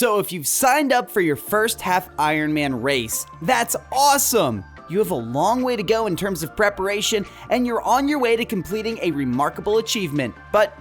So if you've signed up for your first half Ironman race, that's awesome! You have a long way to go in terms of preparation, and you're on your way to completing a remarkable achievement. But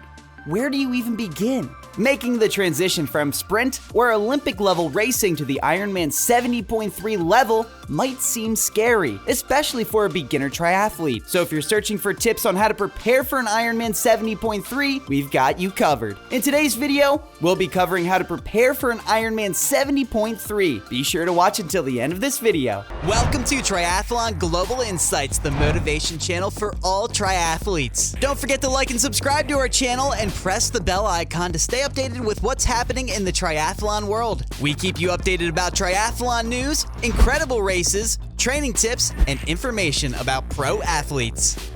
where do you even begin? Making the transition from sprint or Olympic level racing to the Ironman 70.3 level might seem scary, especially for a beginner triathlete. So if you're searching for tips on how to prepare for an Ironman 70.3, we've got you covered. In today's video, we'll be covering how to prepare for an Ironman 70.3. Be sure to watch until the end of this video. Welcome to Triathlon Global Insights, the motivation channel for all triathletes. Don't forget to like and subscribe to our channel and press the bell icon to stay updated with what's happening in the triathlon world. We keep you updated about triathlon news, incredible races, training tips, and information about pro athletes.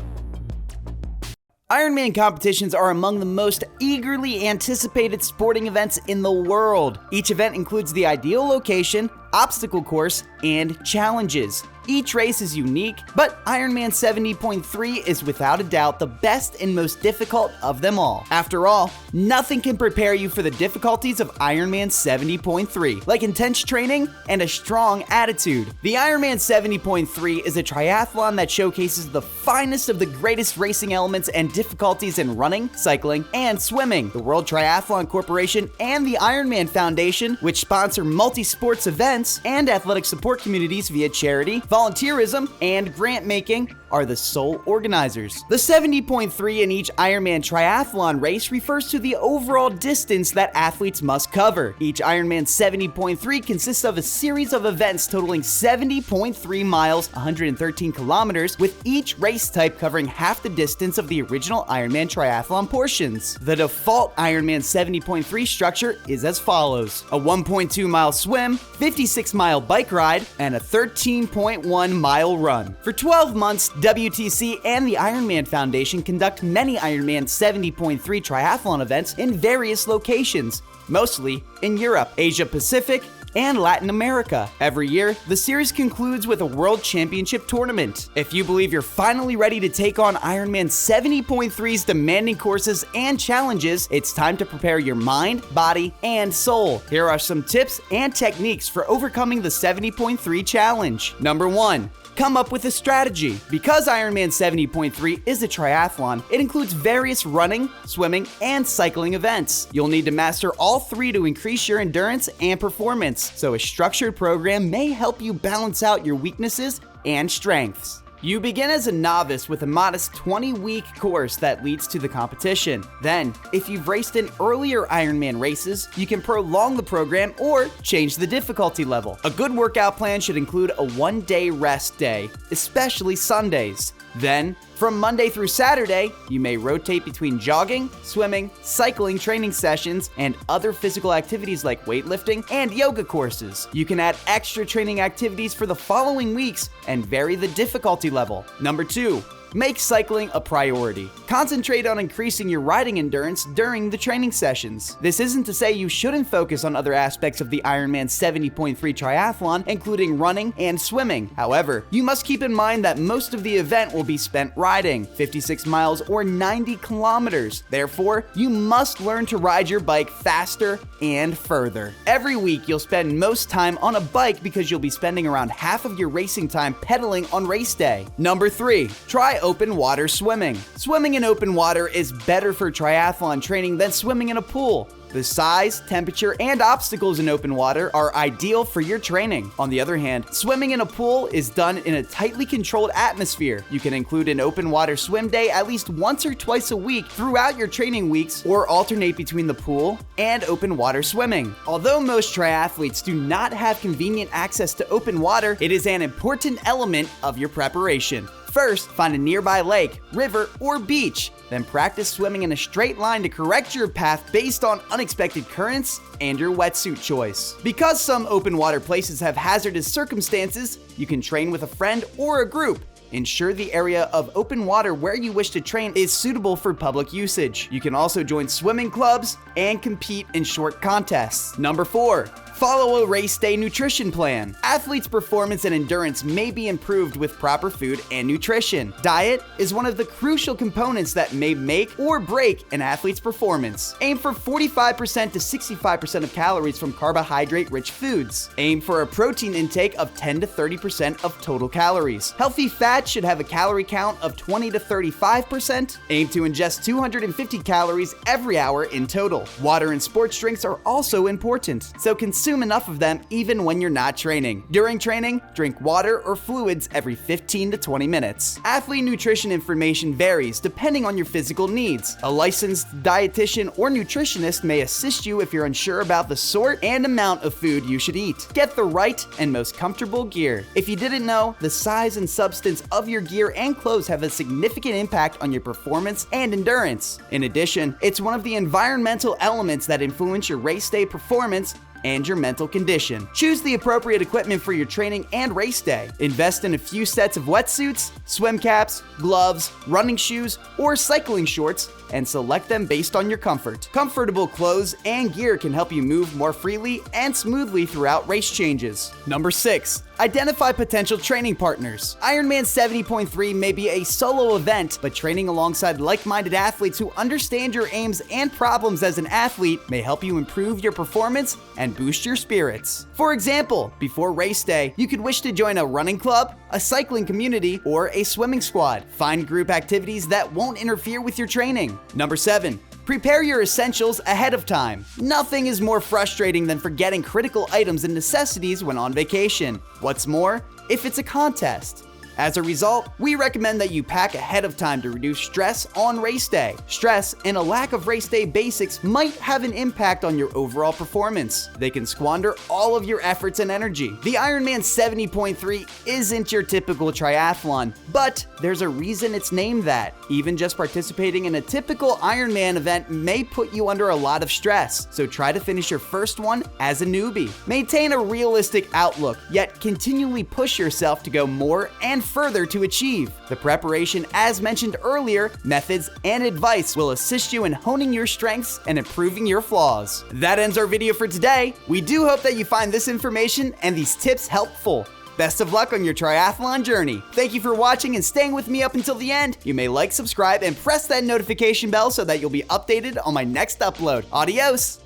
Ironman competitions are among the most eagerly anticipated sporting events in the world. Each event includes the ideal location, obstacle course, and challenges. Each race is unique, but Ironman 70.3 is without a doubt the best and most difficult of them all. After all, nothing can prepare you for the difficulties of Ironman 70.3, like intense training and a strong attitude. The Ironman 70.3 is a triathlon that showcases the finest of the greatest racing elements and difficulties in running, cycling, and swimming. The World Triathlon Corporation and the Ironman Foundation, which sponsor multi-sports events and athletic support communities via charity, volunteerism, and grant making, are the sole organizers. The 70.3 in each Ironman triathlon race refers to the overall distance that athletes must cover. Each Ironman 70.3 consists of a series of events totaling 70.3 miles, 113 kilometers, with each race type covering half the distance of the original Ironman triathlon portions. The default Ironman 70.3 structure is as follows: a 1.2 mile swim, 56 mile bike ride, and a 13.1 mile run. For 12 months, WTC and the Ironman Foundation conduct many Ironman 70.3 triathlon events in various locations, mostly in Europe, Asia Pacific, and Latin America. Every year, the series concludes with a World Championship tournament. If you believe you're finally ready to take on Ironman 70.3's demanding courses and challenges, it's time to prepare your mind, body, and soul. Here are some tips and techniques for overcoming the 70.3 challenge. Number 1. Come up with a strategy. Because Ironman 70.3 is a triathlon, it includes various running, swimming, and cycling events. You'll need to master all three to increase your endurance and performance, so a structured program may help you balance out your weaknesses and strengths. You begin as a novice with a modest 20-week course that leads to the competition. Then, if you've raced in earlier Ironman races, you can prolong the program or change the difficulty level. A good workout plan should include a one-day rest day, especially Sundays. Then, from Monday through Saturday, you may rotate between jogging, swimming, cycling training sessions, and other physical activities like weightlifting and yoga courses. You can add extra training activities for the following weeks and vary the difficulty level. Number 2. Make cycling a priority. Concentrate on increasing your riding endurance during the training sessions. This isn't to say you shouldn't focus on other aspects of the Ironman 70.3 triathlon, including running and swimming. However, you must keep in mind that most of the event will be spent riding, 56 miles or 90 kilometers. Therefore, you must learn to ride your bike faster and further. Every week, you'll spend most time on a bike because you'll be spending around half of your racing time pedaling on race day. Number 3, try open water swimming. Swimming in open water is better for triathlon training than swimming in a pool. The size, temperature, and obstacles in open water are ideal for your training. On the other hand, swimming in a pool is done in a tightly controlled atmosphere. You can include an open water swim day at least once or twice a week throughout your training weeks, or alternate between the pool and open water swimming. Although most triathletes do not have convenient access to open water, it is an important element of your preparation. First, find a nearby lake, river, or beach. Then practice swimming in a straight line to correct your path based on unexpected currents and your wetsuit choice. Because some open water places have hazardous circumstances, you can train with a friend or a group. Ensure the area of open water where you wish to train is suitable for public usage. You can also join swimming clubs and compete in short contests. Number 4, Follow a race day nutrition plan. Athletes' performance and endurance may be improved with proper food and nutrition. Diet is one of the crucial components that may make or break an athlete's performance. Aim for 45% to 65% of calories from carbohydrate-rich foods. Aim for a protein intake of 10 to 30% of total calories. Healthy fat should have a calorie count of 20 to 35%. Aim to ingest 250 calories every hour in total. Water and sports drinks are also important, so consume enough of them even when you're not training. During training, drink water or fluids every 15 to 20 minutes. Athlete nutrition information varies depending on your physical needs. A licensed dietitian or nutritionist may assist you if you're unsure about the sort and amount of food you should eat. Get the right and most comfortable gear. If you didn't know, the size and substance of your gear and clothes have a significant impact on your performance and endurance. In addition, it's one of the environmental elements that influence your race day performance and your mental condition. Choose the appropriate equipment for your training and race day. Invest in a few sets of wetsuits, swim caps, gloves, running shoes, or cycling shorts, and select them based on your comfort. Comfortable clothes and gear can help you move more freely and smoothly throughout race changes. Number 6. Identify potential training partners. Ironman 70.3 may be a solo event, but training alongside like-minded athletes who understand your aims and problems as an athlete may help you improve your performance and boost your spirits. For example, before race day, you could wish to join a running club, a cycling community, or a swimming squad. Find group activities that won't interfere with your training. Number 7. Prepare your essentials ahead of time. Nothing is more frustrating than forgetting critical items and necessities when on vacation. What's more, if it's a contest. As a result, we recommend that you pack ahead of time to reduce stress on race day. Stress and a lack of race day basics might have an impact on your overall performance. They can squander all of your efforts and energy. The Ironman 70.3 isn't your typical triathlon, but there's a reason it's named that. Even just participating in a typical Ironman event may put you under a lot of stress, so try to finish your first one as a newbie. Maintain a realistic outlook, yet continually push yourself to go more and further to achieve. The preparation, as mentioned earlier, methods, and advice will assist you in honing your strengths and improving your flaws. That ends our video for today. We do hope that you find this information and these tips helpful. Best of luck on your triathlon journey. Thank you for watching and staying with me up until the end. You may like, subscribe, and press that notification bell so that you'll be updated on my next upload. Adios!